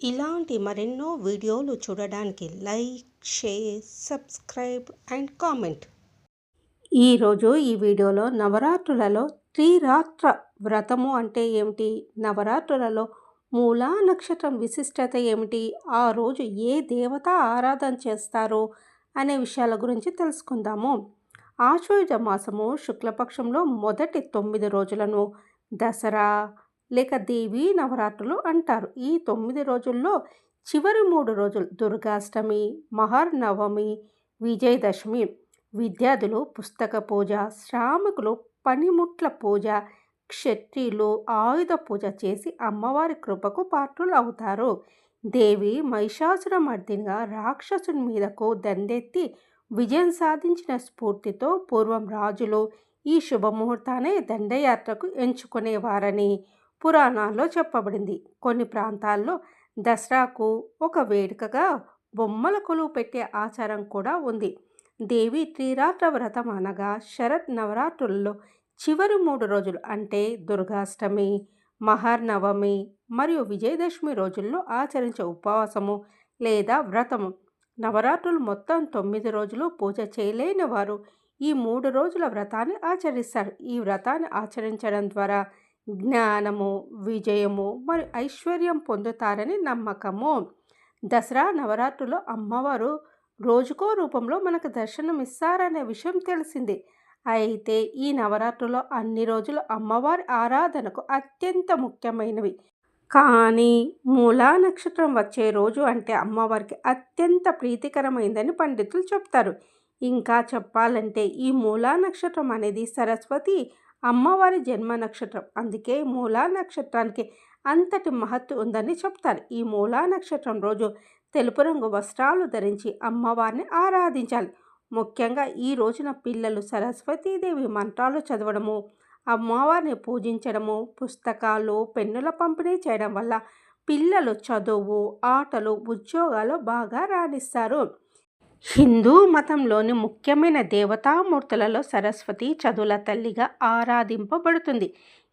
ఇలాంటి మరెన్నో వీడియోలు చూడడానికి like, share, subscribe and comment. ఈరోజు ఈ వీడియోలో నవరాత్రులలో త్రిరాత్ర వ్రతము అంటే ఏమిటి, నవరాత్రులలో మూలా నక్షత్రం విశిష్టత ఏమిటి, ఆ రోజు ఏ దేవత ఆరాధన చేస్తారు అనే విషయాల గురించి తెలుసుకుందాము. ఆశ్వయుజ మాసము శుక్లపక్షంలో మొదటి 9 రోజులను దసరా లేక దేవీ నవరాత్రులు అంటారు. ఈ 9 రోజుల్లో చివరి 3 రోజులు దుర్గాష్టమి, మహర్నవమి, విజయదశమి. విద్యార్థులు పుస్తక పూజ, శ్రామికులు పనిముట్ల పూజ, క్షత్రియులు ఆయుధ పూజ చేసి అమ్మవారి కృపకు పాత్రులు అవుతారు. దేవి మహిషాసురమర్దినిగా రాక్షసుని మీదకు దండెత్తి విజయం సాధించిన స్ఫూర్తితో పూర్వం రాజులు ఈ శుభముహూర్తాన్ని దండయాత్రకు ఎంచుకునేవారని పురాణాల్లో చెప్పబడింది. కొన్ని ప్రాంతాల్లో దసరాకు ఒక వేడుకగా బొమ్మల కొలువు పెట్టే ఆచారం కూడా ఉంది. దేవి త్రిరాత్ర వ్రతం అనగా శరత్ నవరాత్రులలో చివరి 3 రోజులు అంటే దుర్గాష్టమి, మహర్నవమి మరియు విజయదశమి రోజుల్లో ఆచరించే ఉపవాసము లేదా వ్రతము. నవరాత్రులు మొత్తం 9 రోజులు పూజ చేయలేని వారు ఈ 3 రోజుల వ్రతాన్ని ఆచరిస్తారు. ఈ వ్రతాన్ని ఆచరించడం ద్వారా జ్ఞానము, విజయము మరియు ఐశ్వర్యం పొందుతారని నమ్మకము. దసరా నవరాత్రుల్లో అమ్మవారు రోజుకో రూపంలో మనకు దర్శనమిస్తారనే విషయం తెలిసింది. అయితే ఈ నవరాత్రుల్లో అన్ని రోజులు అమ్మవారి ఆరాధనకు అత్యంత ముఖ్యమైనవి. కానీ మూలా నక్షత్రం వచ్చే రోజు అంటే అమ్మవారికి అత్యంత ప్రీతికరమైందని పండితులు చెప్తారు. ఇంకా చెప్పాలంటే ఈ మూలా నక్షత్రం అనేది సరస్వతి అమ్మవారి జన్మ నక్షత్రం. అందుకే మూలా నక్షత్రానికి అంతటి మహత్తు ఉందని చెప్తారు. ఈ మూలా నక్షత్రం రోజు తెలుపు రంగు వస్త్రాలు ధరించి అమ్మవారిని ఆరాధించాలి. ముఖ్యంగా ఈ రోజున పిల్లలు సరస్వతీదేవి మంత్రాలు చదవడము, అమ్మవారిని పూజించడము, పుస్తకాలు, పెన్నుల పంపిణీ చేయడం వల్ల పిల్లలు చదువు, ఆటలు, ఉద్యోగాలు బాగా రాణిస్తారు. హిందూ మతంలోని ముఖ్యమైన దేవతామూర్తులలో సరస్వతి చదువుల తల్లిగా ఆరాధింపబడుతుంది.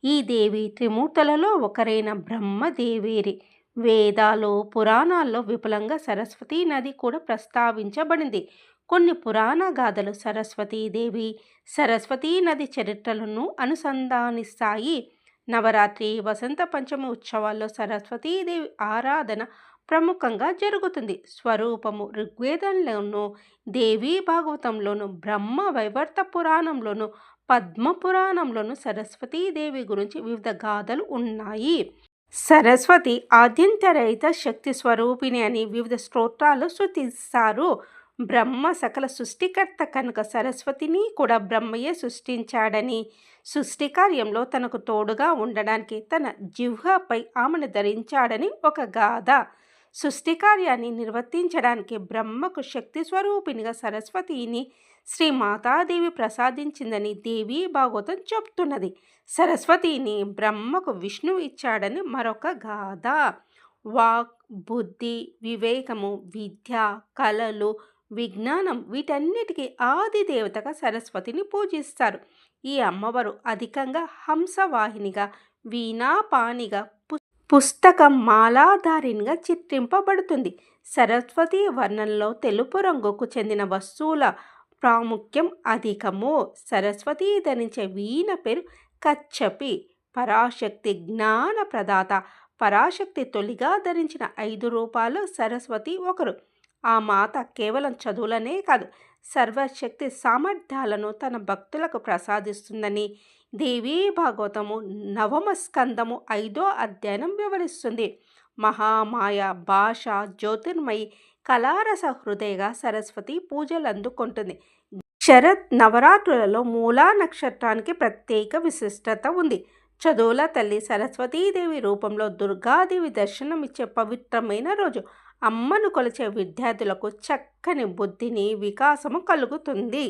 ఈ దేవి త్రిమూర్తులలో ఒకరైన బ్రహ్మదేవేరి. వేదాలు, పురాణాల్లో విపులంగా సరస్వతీ నది కూడా ప్రస్తావించబడింది. కొన్ని పురాణ గాథలు సరస్వతీదేవి, సరస్వతీ నది చరిత్రలను అనుసంధానిస్తాయి. నవరాత్రి, వసంత పంచమి ఉత్సవాల్లో సరస్వతీదేవి ఆరాధన ప్రముఖంగా జరుగుతుంది. స్వరూపము ఋగ్వేదంలోను, దేవీ భాగవతంలోను, బ్రహ్మ వైవర్త పురాణంలోను, పద్మ పురాణంలోను సరస్వతీదేవి గురించి వివిధ గాథలు ఉన్నాయి. సరస్వతి ఆద్యంతరహిత శక్తి స్వరూపిణి అని వివిధ స్తోత్రాలు స్తుతిస్తారు. బ్రహ్మ సకల సృష్టికర్త కనుక సరస్వతిని కూడా బ్రహ్మయే సృష్టించాడని, సృష్టి కార్యంలో తనకు తోడుగా ఉండడానికి తన జిహ్వపై ఆమెను ధరించాడని ఒక గాథ. సృష్టి కార్యాన్ని నిర్వర్తించడానికి బ్రహ్మకు శక్తి స్వరూపిణిగా సరస్వతిని శ్రీ మాతాదేవి ప్రసాదించిందని దేవీ భాగవతం చెప్తున్నది. సరస్వతిని బ్రహ్మకు విష్ణువు ఇచ్చాడని మరొక గాథ. వాక్, బుద్ధి, వివేకము, విద్య, కళలు, విజ్ఞానం వీటన్నిటికీ ఆది దేవతగా సరస్వతిని పూజిస్తారు. ఈ అమ్మవారు అధికంగా హంసవాహినిగా, వీణాపాణిగా, పుస్తకం మాలాధారినిగా చిత్రింపబడుతుంది. సరస్వతి వర్ణంలో తెలుపు రంగుకు చెందిన వస్తువుల ప్రాముఖ్యం అధికము. సరస్వతి ధరించే వీణ పేరు కచ్చపి. పరాశక్తి జ్ఞాన ప్రదాత. పరాశక్తి తొలిగా ధరించిన 5 రూపాలు సరస్వతి ఒకరు. ఆ మాత కేవలం చదువులనే కాదు, సర్వశక్తి సామర్థ్యాలను తన భక్తులకు ప్రసాదిస్తుందని దేవీ భాగవతము 9వ స్కందము 5వ అధ్యాయం వివరిస్తుంది. మహామాయ, భాష, జ్యోతిర్మయి, కళారస హృదయగా సరస్వతి పూజలు అందుకుంటుంది. శరత్ నవరాత్రులలో మూలా నక్షత్రానికి ప్రత్యేక విశిష్టత ఉంది. చదువుల తల్లి సరస్వతీదేవి రూపంలో దుర్గాదేవి దర్శనమిచ్చే పవిత్రమైన రోజు. అమ్మను కొలిచే విద్యార్థులకు చక్కని బుద్ధిని, వికాసము కలుగుతుంది.